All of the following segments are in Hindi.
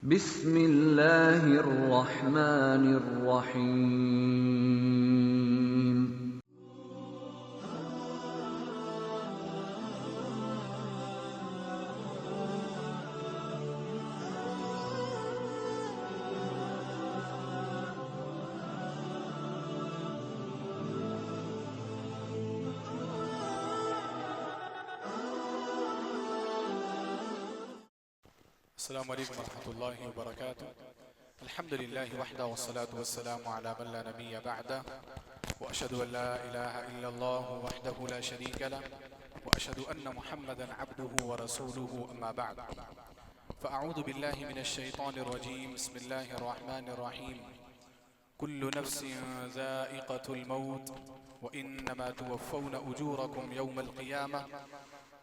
बिस्मिल्लाहिर रहमानिर रहीम। अस्सलामु अलैकुम वरहमतुल्लाहि वबरकातुहू। अल्हम्दुलिल्लाहि वहदहु वस्सलातु वस्सलामु अला मन ला नबिय्य बअदह व अशहदु अन ला इलाहा इल्लल्लाहु वहदहु ला शरीका लह व अशहदु अन्न मुहम्मदन अब्दुहु व रसूलुहु अम्मा बअद। फ़अऊज़ु बिल्लाहि मिनश शैतानिर रजीम। बिस्मिल्लाहिर रहमानिर रहीम। कुल्लु नफ्सिन ज़ाइक़तुल मौत व इन्नमा तुवफ़्फ़ौना उजूरकुम यौमल क़ियामह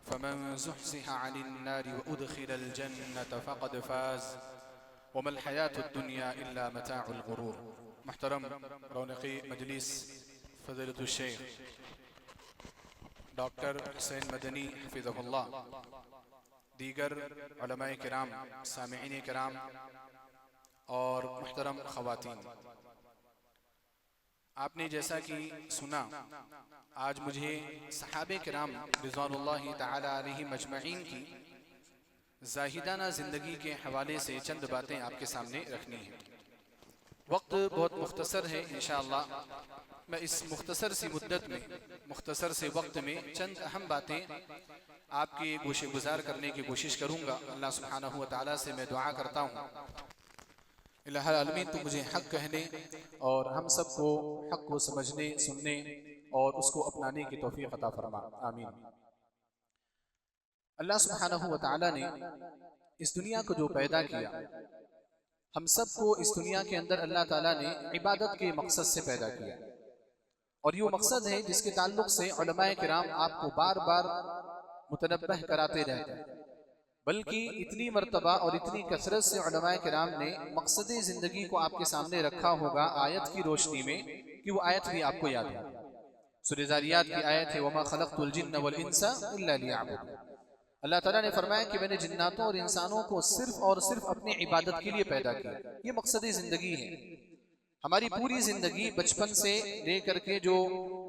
फमन ज़ुहज़िह अनिन नारि व उदख़िलल जन्नत फ़क़द फ़ाज़ वमल हयातुद दुनिया इल्ला मताउल गुरूर। मुहतरम रौनक़ी मजलिस फ़ज़ीलतुश शेख डॉक्टर हुसैन मदनी हफ़िज़हुल्लाह, दीगर उलमाए किराम, सामिईन किराम और मुहतरम ख़वातीन, आपने जैसा कि सुना, आज मुझे सहाबे किराम रिज़वानुल्लाहि तआला अलैहिम अजमईन की ज़ाहिदाना ज़िंदगी के हवाले से चंद बातें आपके सामने रखनी है। वक्त बहुत मुख्तसर है, इंशाअल्लाह मैं इस मुख्तसर सी मुद्दत में, मुख्तसर से वक्त में चंद अहम बातें आपके गोशे गुजार करने की कोशिश करूँगा। अल्लाह सुब्हानहू व तआला से मैं दुआ करता हूँ, इलाहुल आलमीन तो मुझे हक़ कहने और हम सबको हक़ को समझने, सुनने और उसको अपनाने की तौफीक अता फरमा, आमीन। अल्लाह सुब्हानहू व तआला ने इस दुनिया को जो पैदा किया, हम सबको इस दुनिया के अंदर अल्लाह ताला ने इबादत के मकसद से पैदा किया और ये मकसद है जिसके ताल्लुक से उलमाए किराम आपको बार बार मुतनब्बह कराते रहते हैं, बल्कि इतनी मर्तबा और इतनी कसरत से उलमाए किराम ने मकसद ज़िंदगी को आपके सामने रखा होगा आयत की रोशनी में कि वो आयत भी आपको याद है। सूरह ज़ारियात की आयत है, वमा खलक़तुल जिन्न वल इंसा इल्ला लियअबुदून। अल्लाह ताला ने फरमाया कि मैंने जिन्नातों और इंसानों को सिर्फ और सिर्फ अपनी इबादत के लिए पैदा किया। ये मकसद ज़िंदगी है। हमारी पूरी ज़िंदगी बचपन से लेकर के जो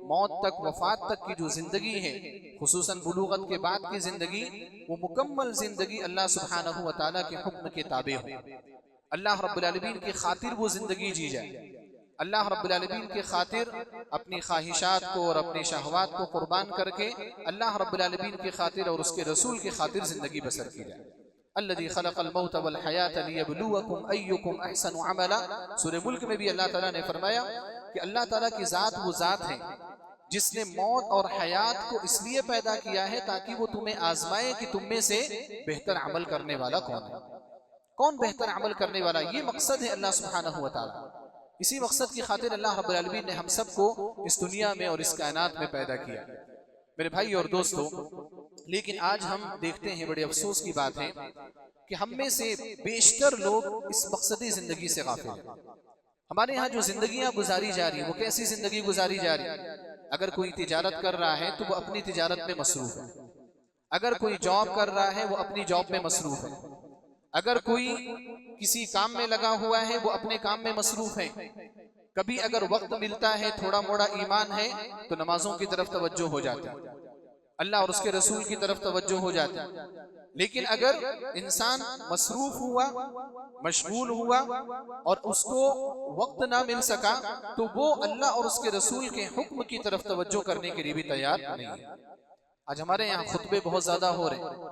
मौत तक, वफात तक की जो ज़िंदगी है, खुसूसन बुलूगत के बाद की ज़िंदगी, वो मुकम्मल ज़िंदगी अल्लाह सुब्हानहू व तआला के हुक्म के ताबे हो। अल्लाह रब्बुल आलमीन की खातिर वो ज़िंदगी जी जाए, अल्लाह रब्बुल आलमीन के खातिर अपनी ख्वाहिशात को और अपनी शहवात को कुर्बान करके अल्लाह रब्बुल आलमीन की खातिर और उसके रसूल की खातिर ज़िंदगी बसर की जाए। अल्लज़ी खलक़ल मौत वल हयात लियब्लुवकुम अय्युकुम अहसनु अमला। सूरह मुल्क में भी अल्लाह ताला ने फरमाया कि अल्लाह ताला की ज़ात वो ज़ात है जिसने मौत और हयात को इसलिए पैदा किया है ताकि वो तुम्हें आजमाए कि तुम में से बेहतर अमल करने वाला कौन है, कौन बेहतर अमल करने वाला। ये मकसद है अल्लाह सुब्हानहू व तआला। इसी मकसद की खातिर अल्लाह रब्बुल आलमीन ने हम सबको इस दुनिया में और इस कायनात में पैदा किया। मेरे भाई और दोस्तों, लेकिन आज हम देखते हैं, बड़े अफसोस की बात है कि हम में से बेशतर लोग इस मकसदी ज़िंदगी से गाफिल हैं। हमारे यहाँ जो जिंदगियां गुजारी जा रही है वो कैसी जिंदगी गुजारी जा रही है? अगर कोई तिजारत कर रहा है तो वो अपनी तिजारत में मसरूफ है, अगर कोई जॉब कर रहा है वो अपनी जॉब में मसरूफ है, अगर कोई किसी काम में लगा हुआ है वो अपने काम में मसरूफ है। कभी अगर वक्त मिलता है, थोड़ा मोड़ा ईमान है तो नमाजों की तरफ तवज्जो हो जाती है, अल्लाह और उसके रसूल की तरफ तवज्जो हो जाती है। लेकिन अगर इंसान मसरूफ हुआ, मशगूल हुआ और उसको वक्त ना मिल सका तो वो अल्लाह और उसके रसूल के हुक्म की तरफ तवज्जो करने के लिए भी तैयार नहीं है। आज हमारे यहाँ खुतबे बहुत ज्यादा हो रहे हैं,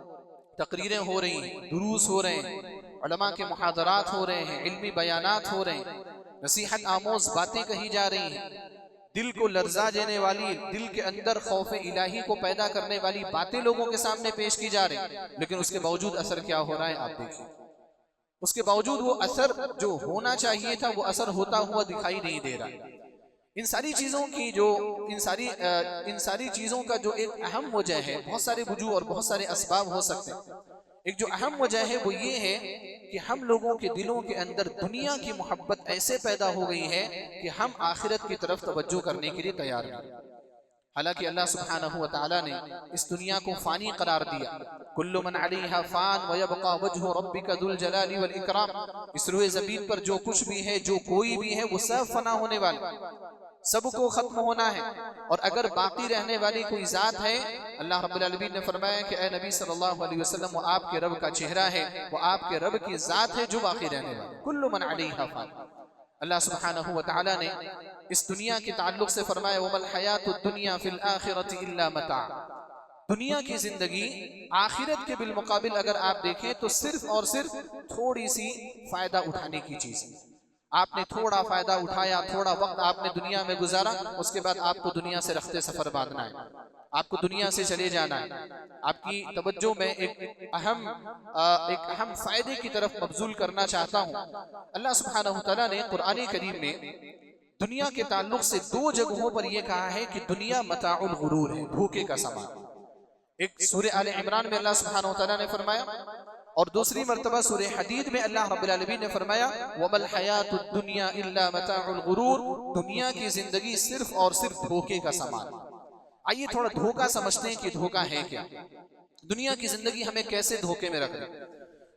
तकरीरें हो रही हैं, दुरूस हो रहे हैं, उलमा के मुहादरात हो रहे हैं, इल्मी बयानात हो रहे हैं, नसीहत आमोज बातें कही जा रही हैं, दिल को लर्जा देने वाली, दिल के अंदर खौफ इलाही को पैदा करने वाली बातें लोगों के सामने पेश की जा रही, लेकिन उसके बावजूद असर क्या हो रहा है आप देखिए। उसके बावजूद वो असर जो होना चाहिए था वो असर होता हुआ दिखाई नहीं दे रहा। इन सारी चीज़ों की जो इन सारी चीज़ों का जो एक अहम वजह है, बहुत सारे वजूह और बहुत सारे असबाब हो सकते हैं। एक जो अहम वजह है वो ये है कि हम लोगों के दिलों के अंदर दुनिया की मोहब्बत ऐसे पैदा हो गई है कि हम आखिरत की तरफ तवज्जो करने के लिए तैयार नहीं। हालांकि अल्लाह सुब्हानहु व तआला ने इस दुनिया को फानी करार दिया। कुल्लु मन अलैहा फान व यबका वजहु रब्बिका दुल जलाली वल इकराम। इस रूए ज़मीन पर जो कुछ भी है, जो कोई भी है, वो सब फना होने वाला, सबको खत्म होना है। और अगर बाकी रहने वाली कोई जात है, अल्लाह रब्बुल आलमीन ने फरमाया कि ए नबी सल्लल्लाहु अलैहि वसल्लम, वो आपके रब का चेहरा है, वो आपके रब की जात है जो बाकी रहने वाली। कुल्लु मन अलैहा फान। अल्लाह सुब्हानहु व तआला ने इस दुनिया के ताल्लुक से फरमाया वमल हयातुद दुनिया फिल आखिरति इल्ला मता। दुनिया की जिंदगी आखिरत के बिलमुकाबिल अगर आप देखें तो सिर्फ और सिर्फ थोड़ी सी फायदा उठाने की चीज। आपने थोड़ा फायदा उठाया, थोड़ा वक्त आपने दुनिया में गुजारा, उसके बाद आपको दुनिया से रखते सफर बांधना है, आपको दुनिया से चले जाना है। आपकी तवज्जो में एक अहम फायदे की तरफ मबजूल करना चाहता हूँ। अल्लाह सुब्हानहु व तआला ने कुरान करीम में दुनिया के ताल्लुक से 2 जगहों पर यह कहा है कि दुनिया मताउल गुरूर है, धोखे का सामान। एक सूरह आले इमरान में अल्लाह सुब्हानहु व तआला ने फरमाया, और दूसरी मर्तबा सूरह हदीद में अल्लाह रब्बुल आलमीन ने फरमाया वमल हयातुद दुनिया इल्ला मताउल गुरूर। दुनिया की जिंदगी सिर्फ और सिर्फ धोखे का सामान। आइए थोड़ा धोखा समझते हैं कि धोखा है क्या, दुनिया की जिंदगी हमें कैसे धोखे में रख रही।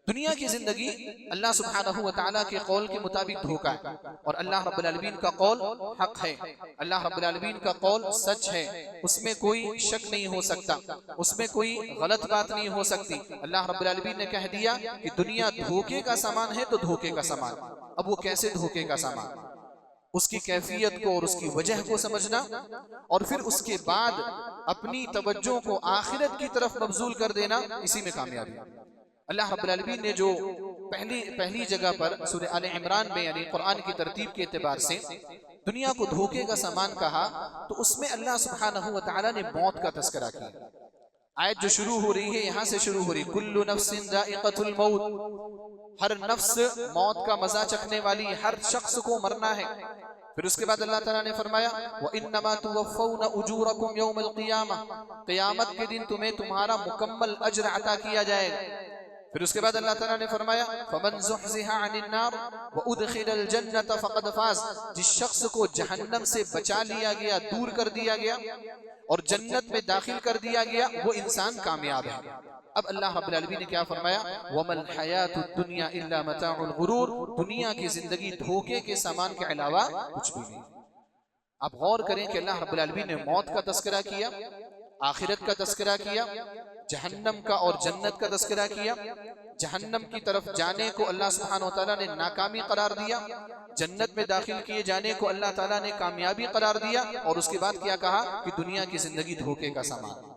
दुनिया की जिंदगी अल्लाह सुब्हानहु व तआला के कौल के मुताबिक धोखा है, और अल्लाह रब्बुल आलमीन का कौल हक है, अल्लाह रब्बुल आलमीन का कौल सच है, उसमें कोई शक नहीं हो सकता, उसमें कोई गलत बात नहीं हो सकती। अल्लाह रब्बुल आलमीन ने कह दिया कि दुनिया धोखे का सामान है तो धोखे का सामान। अब वो कैसे धोखे का सामान, उसकी कैफियत को और उसकी वजह को समझना, और फिर उसके बाद अपनी तवज्जो को आखिरत की तरफ मबजूल कर देना, इसी में कामयाबी। अल्लाह रब्बुल आलमीन ने जो पहली जगह पर सूरह आले इमरान में यानी कुरान की तरतीब के एतबार से दुनिया को धोखे का सामान कहा, तो उसमें अल्लाह सुब्हानहु व तआला ने मौत का तस्करा किया। आयत जो शुरू हो रही है यहाँ से शुरू हो रही, कुल्लु नफ्सिन जाइक़तुल मौत, हर नफ्स मौत का मजा चखने वाली, हर शख्स को मरना है। फिर उसके बाद अल्लाह ताला ने फरमाया व इन्नमा तुवफ़्फ़ौना उजूरकुम यौमल क़ियामह, क़यामत के दिन तुम्हें तुम्हारा मुकम्मल अज्र अता किया जाएगा। फिर उसके बाद अल्लाह ताला ने फरमाया फमन ज़ुहज़िहा अनिन नार व उदखिलल जन्नत फ़क़द फ़ाज़। जिस शख्स को जहन्नम से बचा लिया गया, दूर कर दिया गया और जन्नत में दाखिल कर दिया गया, वो इंसान कामयाब है। अब अल्लाह रब्बुल आलमीन ने क्या फरमाया, वमल हयातुद दुनिया इल्ला मताउल गुरूर। दुनिया की जिंदगी धोखे के सामान के अलावा कुछ भी नहीं। आप गौर करें कि अल्लाह रब्बुल आलमीन ने मौत का तस्करा किया, आखिरत का तस्करा किया, जहन्नम का और जन्नत का तस्करा किया। जहन्नम की तरफ जाने को अल्लाह सुब्हानहु व तआला ने नाकामी करार दिया, जन्नत में दाखिल किए जाने को अल्लाह ताला ने कामयाबी करार दिया, और उसके बाद क्या कहा कि दुनिया की जिंदगी धोखे का सामान।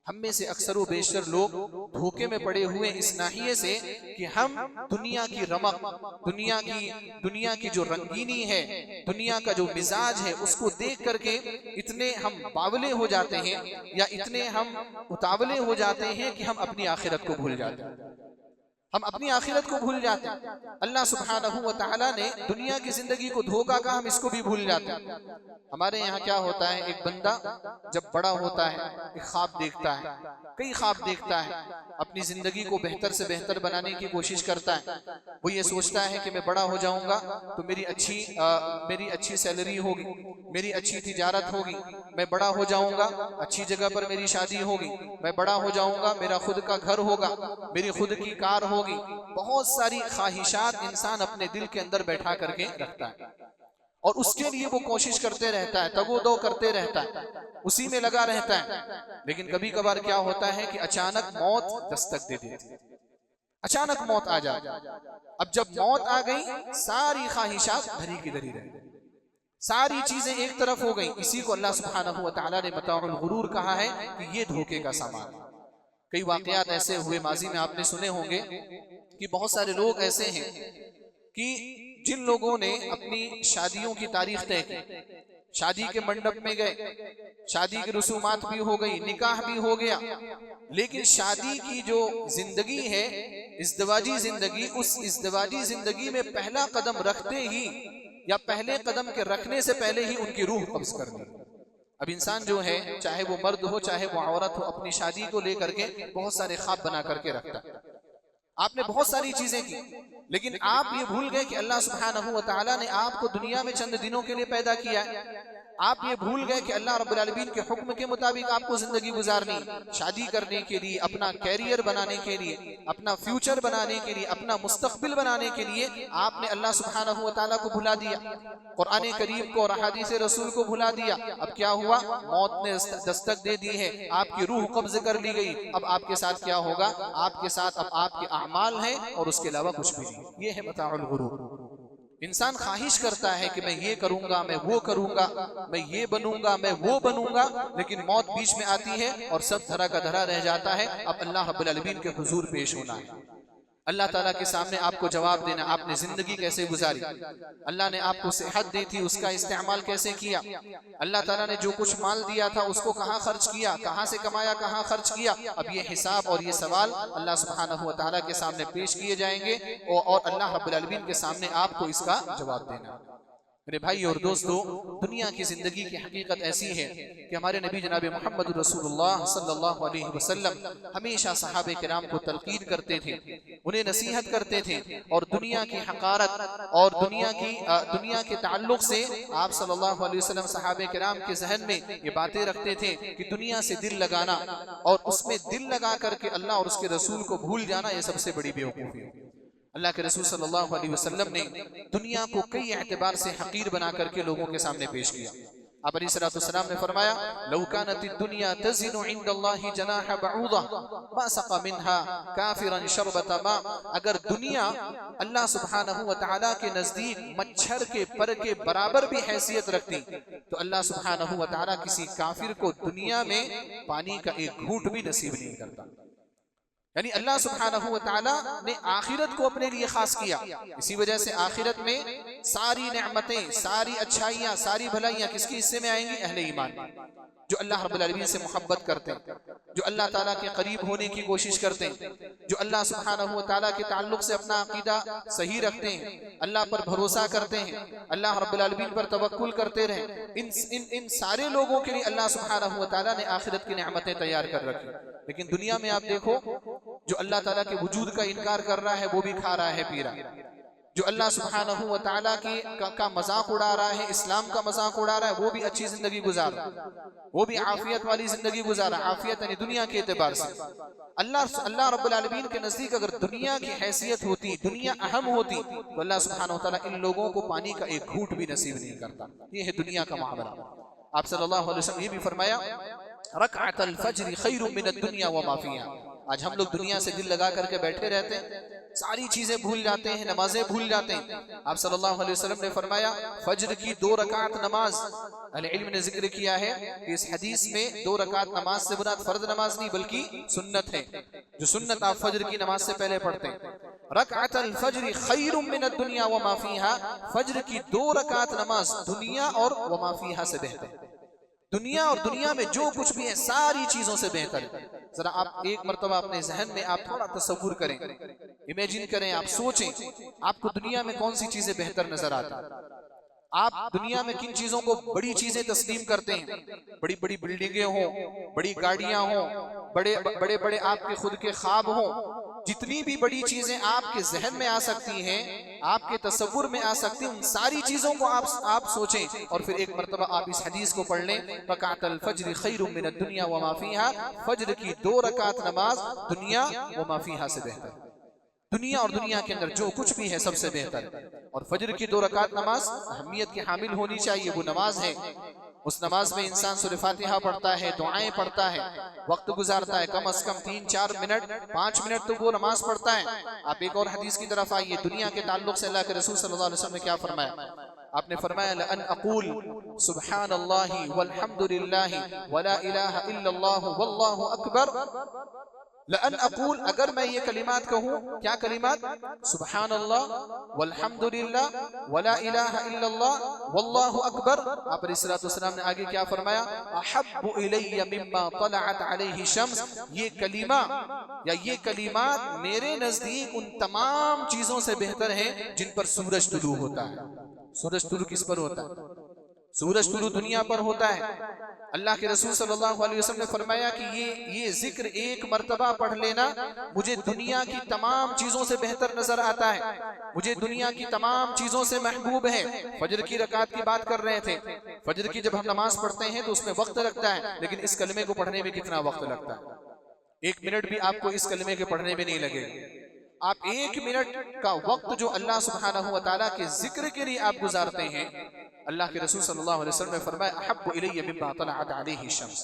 हम में से अक्सर व बेशतर लोग धोखे में पड़े हुए इस नाहिए से कि हम दुनिया की रमक, दुनिया की जो रंगीनी है, दुनिया का जो मिजाज है, उसको देख करके इतने हम बावले हो जाते हैं या इतने हम उतावले हो जाते हैं कि हम अपनी आखिरत को भूल जाते हैं। हम अपनी आखिरत को भूल जाते हैं। अल्लाह सुब्हानहु व तआला ने दुनिया की जिंदगी को धोखा कहा, हम इसको भी भूल जाते हैं। हमारे यहाँ क्या होता है, एक बंदा जब बड़ा होता है एक ख्वाब देखता है, कई ख्वाब देखता है, अपनी जिंदगी को बेहतर से बेहतर बनाने की कोशिश करता है। वो ये सोचता है कि मैं बड़ा हो जाऊंगा तो मेरी अच्छी सैलरी होगी, मेरी अच्छी तिजारत होगी, मैं बड़ा हो जाऊंगा, अच्छी जगह पर मेरी शादी होगी, मैं बड़ा हो जाऊंगा, मेरा खुद का घर होगा, मेरी खुद की कार होगी। बहुत सारी ख्वाहिशात इंसान अपने दिल के अंदर बैठा करके रखता है और उसके लिए वो कोशिश करते रहता है, तगोदो करते रहता है, उसी में लगा रहता है। लेकिन कभी कभार क्या होता है कि अचानक मौत दस्तक दे देती है, अचानक मौत आ जाती। अब जब मौत आ गई, सारी ख्वाहिशात धरी की धरी रह गई, सारी चीजें एक तरफ हो गई। इसी को अल्लाह सुब्हानहु व तआला ने मताउल गुरूर कहा है कि ये धोखे का सामान। कई वाकयात ऐसे हुए माजी में, आपने सुने होंगे कि बहुत सारे लोग ऐसे हैं कि जिन लोगों ने अपनी शादियों की तारीख तय की, शादी के मंडप में गए, शादी की रसूमात भी हो गई, निकाह भी हो गया, लेकिन शादी की जो जिंदगी है, इज़्दिवाजी जिंदगी, उस इज़्दिवाजी जिंदगी में पहला कदम रखते ही या पहले कदम के रखने से पहले ही उनकी रूह कब्ज़ कर दी। अब इंसान जो है, चाहे वो मर्द हो चाहे वो औरत हो, अपनी शादी को लेकर के बहुत सारे ख्वाब बना करके रखता है। आपने बहुत सारी चीजें की, लेकिन आप ये भूल गए कि अल्लाह सुब्हानहु व तआला ने आपको दुनिया में चंद दिनों के लिए पैदा किया है। आप ये भूल गए कि अल्लाह रब्बुल आलमीन के हुक्म के मुताबिक आपको जिंदगी गुजारनी, शादी करने के लिए, अपना कैरियर बनाने के लिए, अपना फ्यूचर बनाने के लिए, अपना मुस्तकबिल बनाने के लिए आपने अल्लाह सुब्हानहू व तआला को भुला दिया, कुरान करीम को और अहादीस रसूल को भुला दिया। अब क्या हुआ? मौत ने दस्तक दे दी है, आपकी रूह कब्ज कर ली गई। अब आपके साथ क्या होगा? आपके साथ अब आपके अमाल हैं और उसके अलावा कुछ भी नहीं। ये है मताउल गुरूर। इंसान ख्वाहिश करता है कि मैं ये करूंगा, मैं वो करूंगा, मैं ये बनूंगा, मैं वो बनूंगा, लेकिन मौत बीच में आती है और सब धरा का धरा रह जाता है। अब अल्लाह रब्बुल आलमीन के हुजूर पेश होना है, अल्लाह ताला के सामने आपको जवाब देना, आपने जिंदगी कैसे गुजारी, अल्लाह ने आपको सेहत दी थी, उसका इस्तेमाल कैसे किया, अल्लाह ताला ने जो कुछ माल दिया था उसको कहाँ खर्च किया, कहाँ से कमाया, कहाँ खर्च किया। अब ये हिसाब और ये सवाल अल्लाह सुब्हानहू व तआला के सामने पेश किए जाएंगे और अल्लाह रब्बुल आलमीन के सामने आपको इसका जवाब देना। मेरे भाई और दोस्तों, दुनिया की जिंदगी की हकीकत ऐसी है कि हमारे नबी जनाब मोहम्मद रसूलुल्लाह सल्लल्लाहु अलैहि वसल्लम हमेशा सहाबे किराम को तलकीन करते थे, उन्हें नसीहत करते थे और दुनिया की हकारत और दुनिया के ताल्लुक से आप सल्लल्लाहु अलैहि वसल्लम सहाबे किराम के जहन में ये बातें रखते थे कि दुनिया से दिल लगाना और उसमें दिल लगा करके अल्लाह और उसके रसूल को भूल जाना, ये सबसे बड़ी बेवकूफ़ी है। अल्लाह के रसूल सल्लल्लाहु अलैहि वसल्लम ने दुनिया को कई एतबार से हकीर बना करके लोगों के सामने पेश किया। आप अलैहिस्सलाम ने फरमाया, लौ कानतिद दुनिया तज़िनु इंदल्लाहि जनाह बऊदा मा सक़ा मिन्हा काफिरन शरबत मा। अगर दुनिया अल्लाह सुब्हानहू व तआला के नजदीक मच्छर के पर के बराबर भी हैसियत रखती तो अल्लाह सुब्हानहू व तआला किसी काफिर को दुनिया में पानी का एक घूंट भी नसीब नहीं करता। यानी अल्लाह सुब्हानहू व तआला ने आखिरत को अपने लिए खास किया। इसी वजह से आखिरत में सारी नेमतें, सारी अच्छाइयाँ, सारी भलाइयाँ किसके हिस्से में आएंगी? अहले ईमान, जो अल्लाह रब्बुल आलमीन से मोहब्बत करते हैं, जो अल्लाह ताला के करीब होने की कोशिश करते हैं, जो अल्लाह सुब्हानहू व तआला के ताल्लुक से अपना अकीदा सही रखते हैं, अल्लाह पर भरोसा करते हैं, अल्लाह रब्बुल आलमीन पर तवक्कुल करते रहे। इन सारे लोगों के लिए अल्लाह सुब्हानहू व तआला ने आखिरत की नेमतें तैयार कर रखी। लेकिन दुनिया में आप देखो, जो अल्लाह ताला के वजूद का इनकार कर रहा है वो भी खा रहा है, पी रहा है। जो अल्लाह सुब्हानहू व तआला का मजाक उड़ा रहा है, इस्लाम का मजाक उड़ा रहा है, वो भी अच्छी जिंदगी गुजार रहा है, वो भी आफियत वाली जिंदगी गुजार रहा है। आफियत यानी दुनिया के एतबार से। अल्लाह रब्बुल आलमीन के नजदीक अगर दुनिया की हैसियत होती, दुनिया अहम होती, तो अल्लाह सुब्हानहू व तआला इन लोगों को पानी का एक घूंट भी नसीब नहीं करता। ये है दुनिया का मामला। आप सल्लल्लाहु अलैहि वसल्लम ये भी फरमाया, रकअतल फज्र खैरुम मिनद दुनिया व मा फीहा। आज हम लोग दुनिया से दिल लगा करके बैठे रहते हैं, सारी चीजें भूल जाते हैं, नमाजें भूल जाते हैं। आप सल्लल्लाहु अलैहि वसल्लम ने फरमाया, फज्र की 2 रकात नमाज, अहले इल्म ने जिक्र किया है कि इस हदीस में 2 रकात नमाज से मुराद फर्ज नमाज नहीं बल्कि सुन्नत है, जो सुन्नत आप फज्र की नमाज से पहले पढ़ते हैं। रकअतल फज्र खैरुम मिनद दुनिया व मा फीहा, फज्र की 2 रकात नमाज दुनिया और व मा फीहा से बेहतर है। दुनिया और दुनिया में जो कुछ भी है सारी चीजों से बेहतर है। जरा आप एक मर्तबा अपने जहन में आप थोड़ा तसव्वुर करें, इमेजिन करें, आप सोचें, आपको दुनिया में कौन सी चीजें बेहतर नजर आती हैं? आप दुनिया में किन चीजों को बड़ी चीजें तस्लीम करते हैं? बड़ी बड़ी बिल्डिंगें हों, बड़ी गाड़ियां हों, बड़े बड़े आपके खुद के ख्वाब हों, जितनी भी बड़ी चीजें आपके जहन में आ सकती हैं, आपके तसव्वुर में आ सकती हैं, उन सारी चीजों को आप सोचें और फिर एक मर्तबा आप इस हदीस को पढ़ लें, रकातल फज्र खैरुम मिनद दुनिया व मा फीहा। फज्र की 2 रकात नमाज दुनिया व मा फीहा से बेहतर। दुनिया और दुनिया के अंदर जो कुछ भी है सबसे बेहतर। और फज्र की 2 रकात नमाज अहमियत की हामिल होनी चाहिए। वो नमाज है, उस नमाज में इंसान सूरह फातिहा पढ़ता है, दुआएं पढ़ता है, वक्त गुजारता है, कम से कम 3-4 मिनट 5 मिनट तो वो नमाज पढ़ता है। आप एक और हदीस की तरफ आइए, दुनिया के ताल्लुक से अल्लाह के रसूल सल्लल्लाहु अलैहि वसल्लम ने क्या फरमाया? आपने फरमाया, लअन अक़ूल सुब्हानल्लाहि वल्हम्दुलिल्लाहि वला इलाहा इल्लल्लाहु वल्लाहु अकबर। लअन अक़ूल, अगर मैं ये कलिमात कहूँ, क्या कलिमात? सुब्हानल्लाह वल्हम्दुलिल्लाह वला इलाहा इल्लल्लाह वल्लाहु अकबर। आप अलैहिस्सलातु वस्सलाम ने आगे क्या फरमाया? अहब्बु इलैया मिम्मा तलअत अलैहि शम्स। ये कलिमा या ये कलिमात मेरे नजदीक उन तमाम चीजों से बेहतर है जिन पर सूरज तुलू होता है। सूरज तुलू किस पर होता है? सूरज तुलू दुनिया पर होता है। अल्लाह के रसूल सल्लल्लाहु अलैहि वसल्लम ने फरमाया कि ये जिक्र एक मर्तबा पढ़ लेना मुझे दुनिया की तमाम चीजों से बेहतर नजर आता है, मुझे दुनिया की तमाम चीजों से महबूब है। फजर की रकात की बात कर रहे थे। फजर की जब हम नमाज पढ़ते हैं तो उसमें वक्त लगता है, लेकिन इस कलमे को पढ़ने में कितना वक्त लगता है? 1 मिनट भी आपको इस कलमे के पढ़ने में नहीं लगेगा। आप 1 मिनट का वक्त जो अल्लाह सुब्हानहू व तआला के जिक्र के लिए आप गुजारते हैं, अल्लाह के रसूल सल्लल्लाहु अलैहि वसल्लम ने फरमाया अहब्बु इलैया मिम्मा तलअत अलैहि शम्स,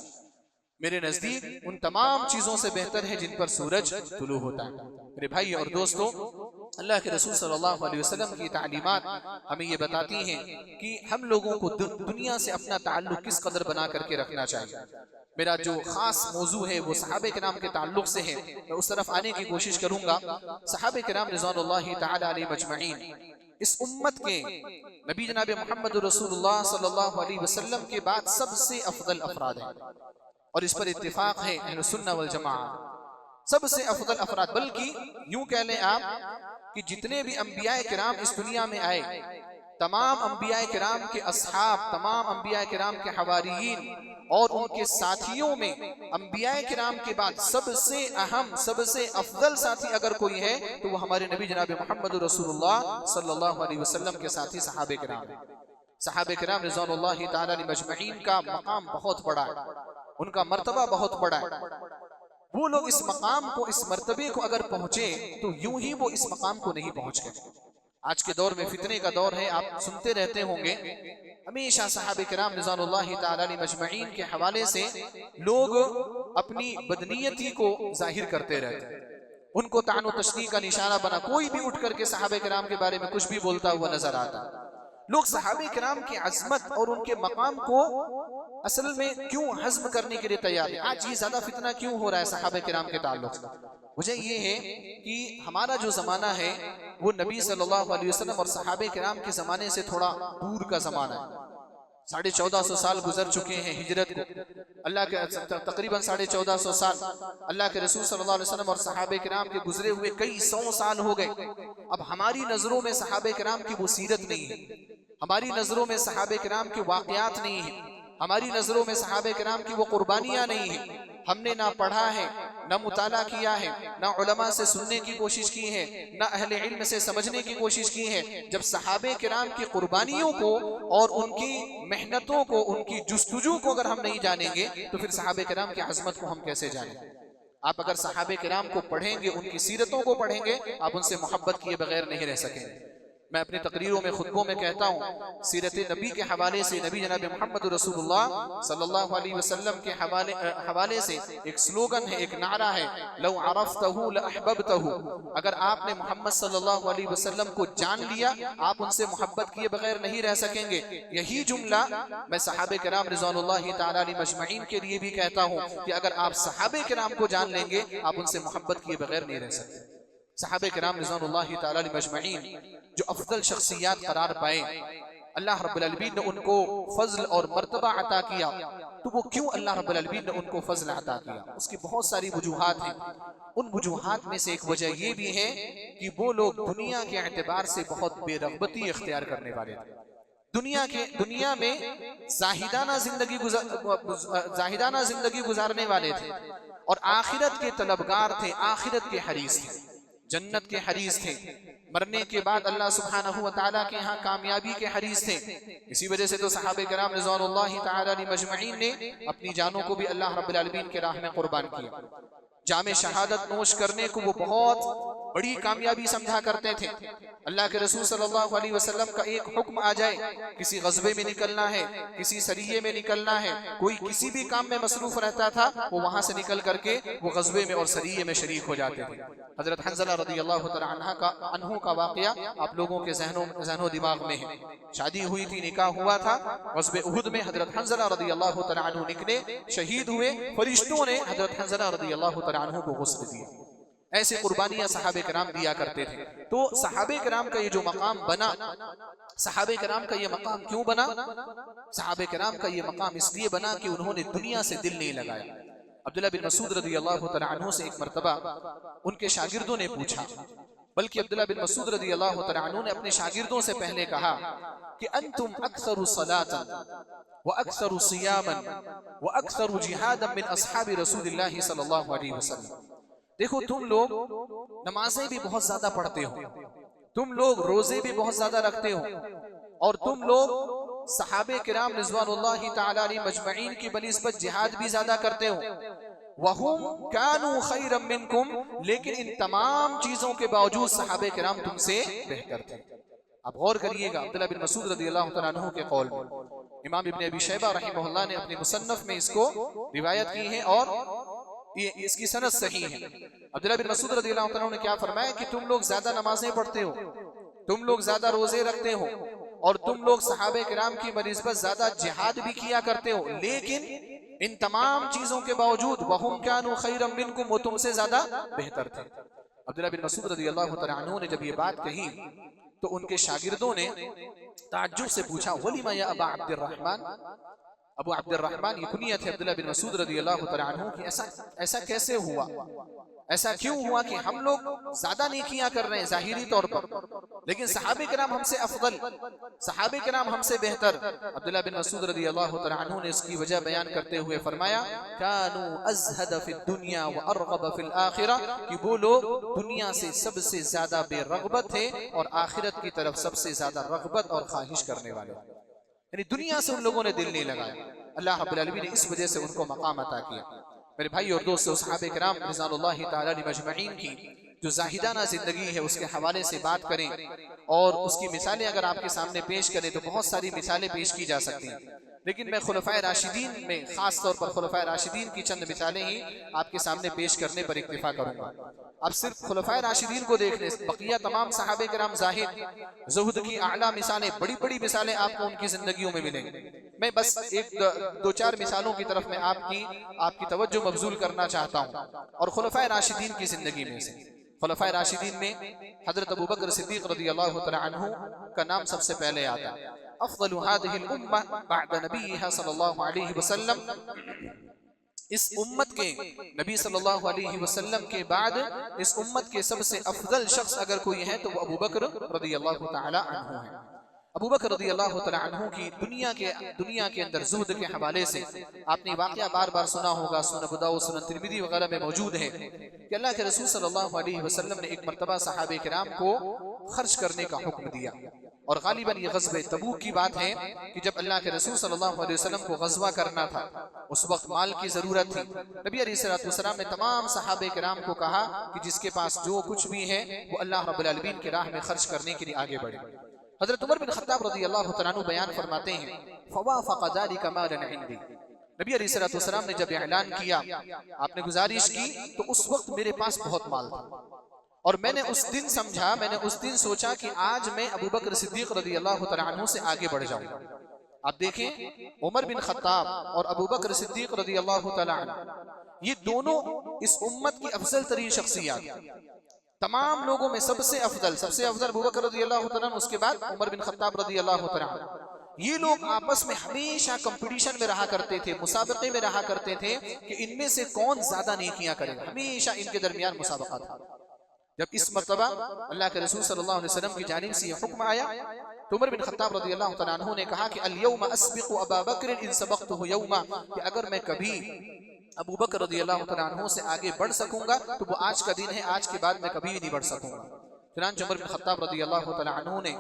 मेरे नजदीक उन तमाम चीजों से बेहतर है जिन पर सूरज तुलू होता है। मेरे भाई और दोस्तों, अल्लाह के रसूल सल्लल्लाहु अलैहि वसल्लम की तालीमात हमें ये बताती हैं कि हम लोगों को दुनिया से अपना ताल्लुक किस कदर बना करके रखना चाहिए। मेरा जो खास मौजू है वो सहाबे किराम के ताल्लुक से है, मैं उस तरफ आने की कोशिश करूंगा। सहाबे किराम रिज़वानुल्लाहि तआला अलैहिम अजमईन इस उम्मत के नबी जनाब मोहम्मद रसूलुल्लाह सल्लल्लाहु अलैहि वसल्लम के बाद सबसे अफजल अफराद हैं, और इस पर इत्तिफाक है अहले सुन्ना वल जमाआ, सबसे अफजल अफराद। बल्कि यूं कह लें आप कि जितने भी अंबिया किराम इस दुनिया में आए, तमाम अंबिया किराम के असहाब, तमाम अंबिया किराम के हवारियीन और उनके साथियों में अंबिया किराम के बाद सबसे अहम, सबसे अफजल साथी अगर कोई है तो वो हमारे नबी जनाब मोहम्मद रसूलुल्लाह सल्लल्लाहु अलैहि वसल्लम के साथी सहाबे किराम हैं। सहाबे किराम रिज़वानुल्लाहि तआला अलैहिम अजमईन का मकाम बहुत बड़ा है, उनका मर्तबा बहुत बड़ा है। वो लोग इस मकाम को, इस मर्तबे को अगर पहुंचे तो यूं ही वो इस मकाम को नहीं पहुंच गए। आज के दौर में फितने का दौर है, आप सुनते रहते होंगे, हमेशा सहाबे किराम रिज़वानुल्लाहि तआला अलैहिम अजमईन के हवाले से लोग अपनी बदनीयती को जाहिर करते रहते हैं, उनको तान व तशनीह का निशाना बना, कोई भी उठ करके सहाबे किराम के बारे में कुछ भी बोलता हुआ नजर आता। लोग सहाबे किराम की अजमत और उनके मकाम को असल में क्यों हज़्म करने के लिए तैयार है? आज ये ज्यादा फितना क्यों हो रहा है सहाबे किराम के ताल्लुक से? वजह ये है कि हमारा जो जमाना है वो नबी सल्लल्लाहु अलैहि वसल्लम और सहाबे किराम के जमाने से थोड़ा दूर का जमाना है। 1450 साल गुजर चुके हैं हिजरत को, अल्लाह के तकरीबन 1450 साल अल्लाह के रसूल सल्लल्लाहु अलैहि वसल्लम और सहाबे किराम के गुजरे हुए कई 100 साल हो गए। अब हमारी नजरों में सहाबे किराम की वो सीरत नहीं है, हमारी नजरों में सहाबे किराम के वाक़यात नहीं है, हमारी नजरों में सहाबे किराम की वो कुर्बानियां नहीं है। हमने ना पढ़ा है, ना मुताला किया है, ना उलमा से सुनने की कोशिश की है, ना अहले इल्म से समझने की कोशिश की है। जब सहाबे किराम की कुर्बानियों को और उनकी मेहनतों को, उनकी जुस्तजू को अगर हम नहीं जानेंगे तो फिर सहाबे किराम की अजमत को हम कैसे जानेंगे? आप अगर सहाबे किराम को पढ़ेंगे, उनकी सीरतों को पढ़ेंगे, आप उनसे मोहब्बत किए बगैर नहीं रह सकेंगे। मैं अपनी तकरीरों में, खुतबों में कहता हूँ, सीरत नबी के हवाले से, नबी जनाब मोहम्मद रसूलुल्लाह सल्लल्लाहु अलैहि वसल्लम के हवाले से एक स्लोगन है, एक नारा है, लौ अरफ्तहु लअहबब्तहु। अगर आपने मोहम्मद सल्लल्लाहु अलैहि वसल्लम को जान लिया, आप उनसे मोहब्बत किए बगैर नहीं रह सकेंगे। यही जुमला मैं सहाबे किराम रिज़वानुल्लाहि तआला अलैहिम अजमईन के लिए भी कहता हूँ कि अगर आप सहाबे किराम को जान लेंगे, आप उनसे मोहब्बत किए बगैर नहीं रह सकते। सहाबे किराम रिज़वानुल्लाहि तआला अलैहिम अजमईन जो अफजल शख्सियात करार पाए, अल्लाह रब्बुल आलमीन ने उनको फजल और मर्तबा अता किया। तो वो क्यों अल्लाह रब्बुल आलमीन ने उनको फजल अता किया? उसकी बहुत सारी वजूहात हैं। उन वजूहात में से एक वजह ये भी है कि वो लोग दुनिया के एतबार से बहुत बेरग़बती इख्तियार करने वाले थे। दुनिया में जाहिदाना जिंदगी गुजारने वाले थे और आखिरत के तलबगार थे, आखिरत के हरीस थे, जन्नत के हरीस थे, मरने के बाद अल्लाह सुब्हानहू व तआला के यहाँ कामयाबी के हरीस थे। इसी वजह से तो सहाबे किराम रिज़वानुल्लाहि तआला अलैहिम अजमईन ने अपनी जानों को भी अल्लाह रब्बुल आलमीन के राह में कुर्बान किया। जामे शहादत नोश करने को वो बहुत बड़ी कामयाबी समझा करते थे। अल्लाह के रसूल सल्लल्लाहु अलैहि वसल्लम का एक हुक्म आ जाए, किसी गज़वे में निकलना है, किसी सरिये में निकलना है, कोई किसी भी काम में मसरूफ रहता था, वो वहां से निकल करके वो गज़वे में और सरिये में शरीक हो जाते थे। हजरत हंज़ला रज़ियल्लाहु तआला अन्हु का वाक़या आप लोगों के ज़हनो दिमाग में है। शादी हुई थी, निकाह हुआ था, ग़ज़वे उहुद में हजरत हंज़ला रज़ियल्लाहु तआला अन्हु निकले, शहीद हुए। फरिश्तों ने हजरत हंज़ला रज़ियल्लाहु तआला अन्हु को गुस्ल दिया। ऐसे कुर्बानियां सहाबे किराम दिया करते थे। तो सहाबे किराम का ये जो मकाम बना, सहाबे किराम का ये मकाम क्यों बना? सहाबे किराम का ये मकाम इसलिए बना कि उन्होंने दुनिया से दिल नहीं लगाया। अब्दुल्लाह बिन मसूद रज़ियल्लाहु तआला अन्हु से एक मरतबा उनके शागिर्दों ने पूछा बल्कि अब्दुल्लाह बिन मसूद रदियल्लाहु तआला अन्हु ने अपने शागिर्दों से पहले कहा कि अंतुम अक्सरु सलातन व अक्सरु सियामन व अक्सरु जिहादन मिन अस्हाबि रसूलिल्लाहि सल्लल्लाहु अलैहि वसल्लम। देखो, तुम लोग नमाजें भी बहुत ज्यादा पढ़ते हो, तुम लोग रोजे भी बहुत ज्यादा रखते हो, और तुम लोग सहाबे किराम रिज़वानुल्लाहि तआला अलैहिम अजमईन की बनिस्बत जिहाद भी ज्यादा करते हो। वहुम कानू खैरम मिनकुम, लेकिन इन तमाम चीजों के बावजूद सहाबे किराम तुमसे बेहतर थे। अब गौर करिएगा अब्दुल्लाह बिन मसूद रदियल्लाहु तआला अन्हु के कौल में। इमाम इब्न अबी शैबा रहमहुल्लाह ने अपने मुसन्नफ में इसको रिवायत की है और ये इसकी सनद सही है। अब्दुल्लाह बिन मसूद रदियल्लाहु तआला अन्हु ने क्या फरमाया कि तुम लोग ज्यादा नमाजें पढ़ते हो, तुम लोग ज्यादा रोजे रखते हो, और तुम लोग सहाबे किराम की बनिस्बत ज्यादा जिहाद भी किया करते हो, लेकिन इन तमाम चीजों के बावजूद वहुम कानू खैरम मिनकुम, वो तुमसे ज्यादा बेहतर थे। अब्दुल्लाह बिन मसूद रदियल्लाहु तआला अन्हु ने जब ये बात कही तो उनके शागिर्दों ने ताज्जुब से पूछा, वलिमा या अबा अब्दुर्रहमान, अबू अब्दुर्रहमान ये कुनियत है अब्दुल्लाह बिन मसूद रदियल्लाहु तआला अन्हु की, ऐसा कैसे हुआ, ऐसा क्यों हुआ कि हम लोग ज्यादा नेकियां कर रहे हैं जाहिरी तौर पर, लेकिन सहाबे किराम हमसे अफदल, सहाबे किराम हमसे बेहतर। अब्दुल्लाह बिन मसूद रदियल्लाहु तआला अन्हु ने इसकी वजह बयान करते हुए फरमाया, कानू अज़हद फिद दुनिया व अरग़ब फिल आखिरह, कि वो लोग दुनिया से सबसे ज्यादा बेरग़बत थे और आखिरत की तरफ सबसे ज्यादा रग़बत और ख्वाहिश करने वाले, यानी दुनिया से उन लोगों ने दिल नहीं लगाया। अल्लाह रब्बुल आलमीन ने इस वजह से उनको मकाम अता किया। मेरे भाई और दोस्तों, सहाबे किराम रिज़वानुल्लाहि तआला अलैहिम अजमईन की जो जाहिदाना जिंदगी है उसके हवाले से बात करें और उसकी मिसालें अगर आपके सामने पेश करें तो बहुत सारी मिसालें पेश की जा सकती हैं, लेकिन मैं खुलफाए राशिदीन में खास तौर पर खुलफाए राशिदीन की चंद मिसालें ही आपके सामने पेश करने पर इक्तिफा करूंगा। अब सिर्फ खुलफाए राशिदीन को देख ले, बकिया तमाम सहाबे किराम जाहिद ज़ुहद की आला मिसालें, बड़ी बड़ी मिसालें आपको उनकी जिंदगियों में मिलेंगी। मैं बस दो चार मिसालों की तरफ मैं आपकी तवज्जो मबजूल करना चाहता हूँ। और खुलफाए राशिदीन की जिंदगी में से खुलफाए राशिदीन में हजरत अबू बकर सिद्दीक रदियल्लाहु तआला अन्हु का नाम सबसे पहले आता है। अफ़ज़लु हाज़िहिल उम्मह बअद नबिय्यिहा सल्लल्लाहु अलैहि वसल्लम, इस उम्मत के नबी सल्लल्लाहु अलैहि वसल्लम के बाद इस उम्मत के सबसे अफजल शख्स अगर कोई है तो वो अबू बकर रदियल्लाहु तआला अन्हु है। अबू बकर रदियल्लाहु तआला अन्हु की दुनिया के अंदर ज़ुहद के हवाले से आपने वाक़या बार बार सुना होगा, सुनन अबू दाऊद, सुनन तिरमिज़ी वगैरह में मौजूद है कि अल्लाह के रसूल सल्लल्लाहु अलैहि वसल्लम ने एक मरतबा सहाबे किराम को खर्च करने का हुक्म दिया। और गालिबन ये ग़ज़वे तबूक की बात है कि जब अल्लाह के रसूल सल्लल्लाहु अलैहि वसल्लम को ग़ज़वा करना था, उस वक्त माल की ज़रूरत थी। नबी अलैहिस्सलातु वस्सलाम ने तमाम सहाबे किराम को कहा कि जिसके पास जो कुछ भी है वो अल्लाह रब्बुल आलमीन की राह में खर्च करने के लिए आगे बढ़े। हज़रत उमर बिन खत्ताब रज़ियल्लाहु तआला अन्हु बयान फरमाते हैं, फ़वाफ़क़ ज़ालिका मालन इंदी, नबी अलैहिस्सलातु वस्सलाम ने जब ऐलान किया, आपने गुजारिश की, तो उस वक्त मेरे पास बहुत माल था और मैंने उस दिन सोचा कि आज मैं अबू बकर सिद्दीक रज़ियल्लाहु तआला अन्हु से आगे बढ़ जाऊंगा। आप देखें, उमर बिन खत्ताब और अबू बकर सिद्दीक रज़ियल्लाहु तआला अन्हु ये दोनों इस उम्मत की अफजल तरीन शख्सियत, तमाम लोगों में सबसे अफजल अबू बकर रज़ियल्लाहु तआला अन्हु, उसके बाद उमर बिन खत्ताब रज़ियल्लाहु तआला अन्हु। ये लोग आपस में हमेशा कंपटीशन में रहा करते थे, मुसाबके में रहा करते थे कि इनमें से कौन ज्यादा नेकियां करेगा, हमेशा इनके दरमियान मुसाबका था। जब इस मर्तबा अल्लाह के रसूल सल्लल्लाहु अलैहि वसल्लम की जानिब से यह हुक्म आया तो उमर बिन खत्ताब रज़ियल्लाहु तआला अन्हु ने कहा कि अल यौम अस्बिक़ु अबा बकर इन सबक़तुहु यौमा, कि अगर मैं कभी अबू बकर रज़ियल्लाहु तआला अन्हु से आगे बढ़ सकूंगा तो वो आज का दिन है, आज के बाद मैं कभी भी नहीं बढ़ सकूंगा। चुनांचे उमर बिन खत्ताब रज़ियल्लाहु तआला अन्हु ने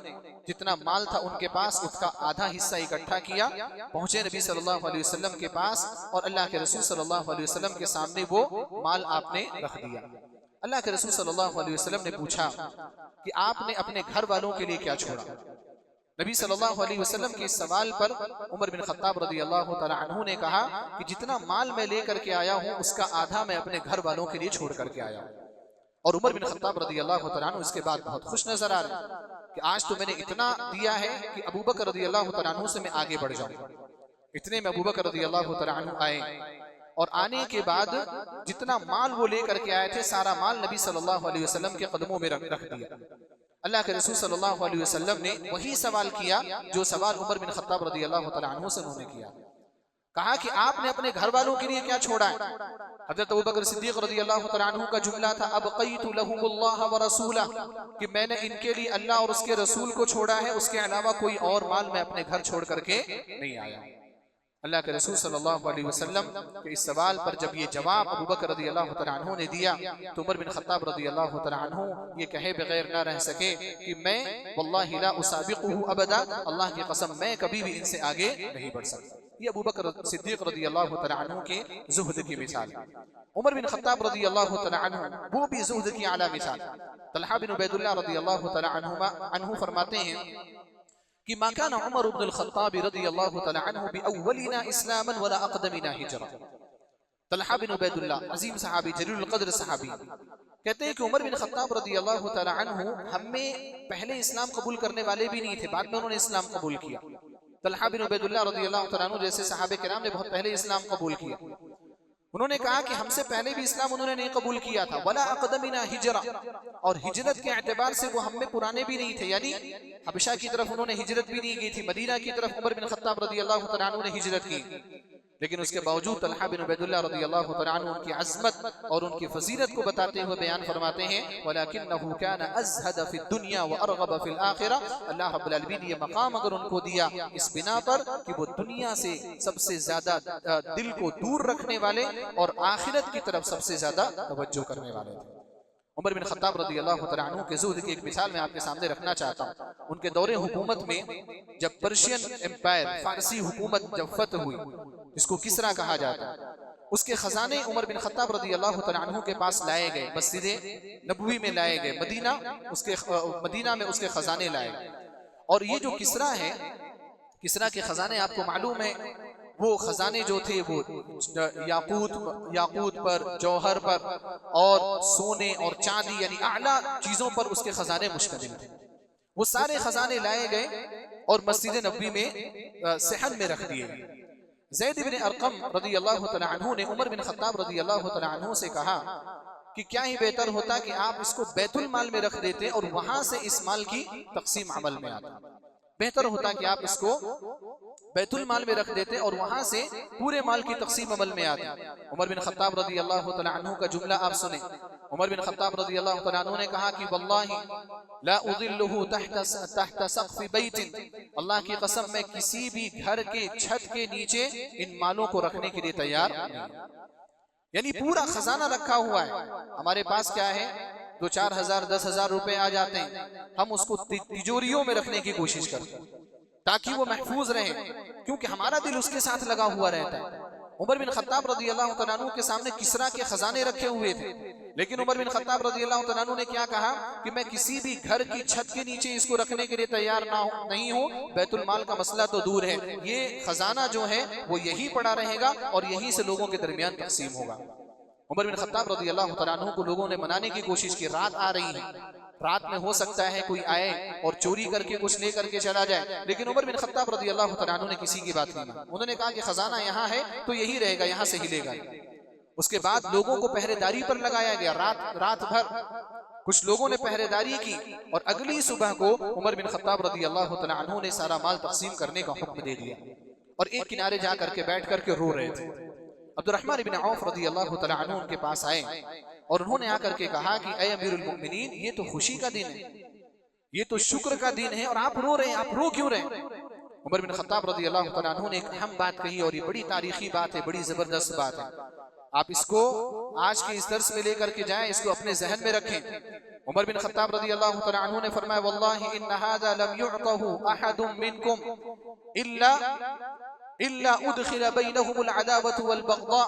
जितना माल था उनके पास उसका आधा हिस्सा इकट्ठा किया, पहुंचे नबी सल्लल्लाहु अलैहि वसल्लम के पास और अल्लाह के रसूल सल्लल्लाहु अलैहि वसल्लम के सामने वो माल आपने रख दिया। अल्लाह के रसूल सल्लल्लाहु अलैहि वसल्लम ने पूछा कि आपने अपने घर वालों के लिए क्या छोड़ा। नबी सल्लल्लाहु अलैहि वसल्लम के इस सवाल पर उमर बिन खत्ताब रज़ियल्लाहु तआला अन्हु ने कहा कि जितना माल मैं लेकर के आया हूँ उसका आधा मैं अपने घर वालों के लिए छोड़ करके आया हूँ। और उमर बिन खत्ताब रज़ियल्लाहु तआला अन्हु इसके बाद बहुत खुश नजर आ रहे कि आज तो मैंने इतना दिया है कि अबू बकर रज़ियल्लाहु तआला अन्हु से मैं आगे बढ़ जाऊंगा। इतने में अबू बकर रज़ियल्लाहु तआला अन्हु आए और आने के बाद जितना माल वो लेकर के आए थे सारा माल नबी सल्लल्लाहु अलैहि वसल्लम के कदमों में रख दिया। अल्लाह के रसूल सल्लल्लाहु अलैहि वसल्लम ने वही सवाल किया जो सवाल उमर बिन खत्ताब रज़ियल्लाहु तआला अन्हु से उन्होंने किया। कहा कि आपने अपने घर वालों के लिए क्या छोड़ा है। हज़रत अबू बकर सिद्दीक़ रज़ियल्लाहु तआला अन्हु का जुमला था, अबक़ैतु लहुमुल्लाह व रसूला, कि मैंने इनके लिए अल्लाह और उसके रसूल को छोड़ा है, उसके अलावा कोई और माल मैं अपने घर छोड़ करके नहीं आया। अल्लाह के रसूल सल्लल्लाहु अलैहि वसल्लम के इस सवाल पर जब ये जवाब अबू बकर रज़ियल्लाहु तआला अन्हु ने दिया तो उमर बिन खत्ताब रज़ियल्लाहु तआला अन्हु ये कहे बगैर ना रह सके कि मैं वल्लाहि ला उसाबिक़ुहु अबदा, अल्लाह की कसम मैं कभी भी इनसे आगे नहीं बढ़ सकता। ये अबू बकर सिद्दीक़ रज़ियल्लाहु तआला अन्हु के ज़ुहद की मिसाल। उमर बिन खत्ताब रज़ियल्लाहु तआला अन्हु वो भी ज़ुहद की आला मिसाल। तलहा बिन उबैदुल्लाह रज़ियल्लाहु तआला अन्हु फरमाते हैं कि मा कान उमर इब्न अल-खत्ताब रज़ियल्लाहु तआला अन्हु बिअव्वलिना इस्लामन वला अक़दमिना हिजरा। तलहा बिन उबैदुल्लाह अजीम सहाबी, जलीलुल क़द्र सहाबी, कहते हैं कि उमर बिन खत्ताब रज़ियल्लाहु तआला अन्हु हमें पहले इस्लाम कबूल करने वाले भी नहीं थे, बाद में उन्होंने इस्लाम कबूल किया। तलहा बिन उबैदुल्लाह रज़ियल्लाहु तआला अन्हु जैसे सहाबे किराम ने बहुत पहले इस्लाम कबूल किया। उन्होंने कहा कि हमसे पहले भी इस्लाम उन्होंने नहीं कबूल किया था। वला अक़दमिना हिजरा, और हिजरत के एतबार से वो हम में पुराने भी नहीं थे, यानी हबशा की तरफ उन्होंने हिजरत भी नहीं की थी। मदीना की तरफ उमर बिन खत्ताब रज़ियल्लाहु तआला अन्हु ने हिजरत की, लेकिन उसके बावजूद तलहा बिन उबैदुल्लाह रज़ियल्लाहु तआला अन्हु उनकी अज़मत और उनकी फजीलत को बताते हुए बयान फरमाते हैं, वलाकिन्नहु काना अज़हद फ़िद दुनिया व अरग़ब फ़िल आखिरा। अल्लाह रब्बुल आलमीन ये मकाम अगर उनको दिया इस बिना पर कि वो दुनिया से सबसे ज्यादा दिल को दूर रखने वाले और आखिरत की तरफ सबसे ज्यादा तवज्जो करने वाले थे। उमर बिन खत्ताब रज़ियल्लाहु तआला अन्हु के ज़ुहद की एक मिसाल मैं आपके सामने रखना चाहता हूँ। उनके दौरे हुकूमत में जब पर्शियन एम्पायर, फारसी हुकूमत जब फतह हुई, जिसको किसरा कहा जाता है, उसके खजाने उमर बिन खत्ताब रज़ियल्लाहु तआला अन्हु के पास लाए गए, मस्जिद नबवी में लाए गए, मदीना में उसके खजाने लाए गए। और ये जो किसरा है, किसरा के खजाने आपको मालूम है, वो खजाने जो थे वो याकूत पर, जौहर पर और सोने और चांदी यानी आला चीजों पर उसके खजाने मुश्तमिल थे। वो सारे खजाने लाए गए और मस्जिद नबवी में सहन में रख दिए गए। ज़ैद इब्न अरक़म रज़ियल्लाहु तआला अन्हु ने उमर बिन खत्ताब रज़ियल्लाहु तआला अन्हु से कहा कि क्या ही बेहतर होता कि आप इसको बैतुल माल में रख देते और वहां से इस माल की तक़सीम अमल में आता। बेहतर होता कि आप इसको बैतुल माल में रख देते और वहां से पूरे माल की तक़सीम अमल में आती। उमर बिन खत्ताब रज़ियल्लाहु तआला अन्हु का जुमला आप सुने। उमर बिन खत्ताब रज़ियल्लाहु तआला अन्हु ने कहा कि वल्लाहि ला उज़िल्लुहु तहत सक़्फ़ि बैतिन, अल्लाह की कसम मैं किसी भी घर के छत के नीचे इन मालों को रखने के लिए तैयार नहीं। यानी पूरा खजाना रखा हुआ है, हमारे पास क्या है, 2-4 हज़ार 10 हज़ार रुपए आ जाते हैं, हम उसको तिजोरियों में रखने की कोशिश करते हैं ताकि वो महफूज रहे, क्योंकि हमारा दिल उसके साथ लगा हुआ रहता है। उमर बिन खत्ताब रज़ियल्लाहु तआला अन्हु के सामने किसरा के खजाने रखे हुए थे, लेकिन उमर बिन खत्ताब रज़ियल्लाहु तआला अन्हु ने क्या कहा कि मैं किसी भी घर की छत के नीचे इसको रखने के लिए तैयार नहीं हूँ। बैतुल माल का मसला तो दूर है, ये खजाना जो है वो यही पड़ा रहेगा और यहीं से लोगों के दरमियान तक़सीम होगा। उमर बिन खत्ताब रज़ियल्लाहु तआला अन्हु को लोगों ने मनाने की कोशिश की, रात आ रही है, रात में हो सकता है कोई आए और चोरी करके कुछ ले करके चला जाए, लेकिन उमर बिन खत्ताब रज़ियल्लाहु तआला अन्हु ने किसी की बात नहीं मानी। उन्होंने कहा कि खजाना यहाँ है तो यही रहेगा, यहाँ से हिलेगा। उसके बाद लोगों को पहरेदारी पर लगाया गया, रात भर कुछ लोगों ने पहरेदारी की और अगली सुबह को उमर बिन खत्ताब रज़ियल्लाहु तआला अन्हु ने सारा माल तक़सीम करने का हुक्म दे दिया और एक किनारे जा करके बैठ करके रो रहे थे। अब्दुर्रहमान इब्न औफ रज़ियल्लाहु तआला अन्हु उनके पास आए और उन्होंने आकर के कहा कि ऐ अमीरुल मोमिनीन, ये तो खुशी का दिन है, ये तो शुक्र का दिन है और आप रो रहे हैं, आप रो क्यों रहे? उमर बिन खत्ताब रज़ियल्लाहु तआला अन्हु ने एक अहम बात कही और ये बड़ी तारीखी बात है, बड़ी जबरदस्त बात है, आप इसको आज के इस दर्स में लेकर के जाएं, इसको अपने जहन में रखें। उमर बिन खत्ताब रज़ियल्लाहु तआला अन्हु ने फरमाया, वल्लाहि इन्न हाज़ा लम युअतहु अहदुम मिनकुम इल्ला उदखिला बैनहुमुल अदावतु वल बग़दा।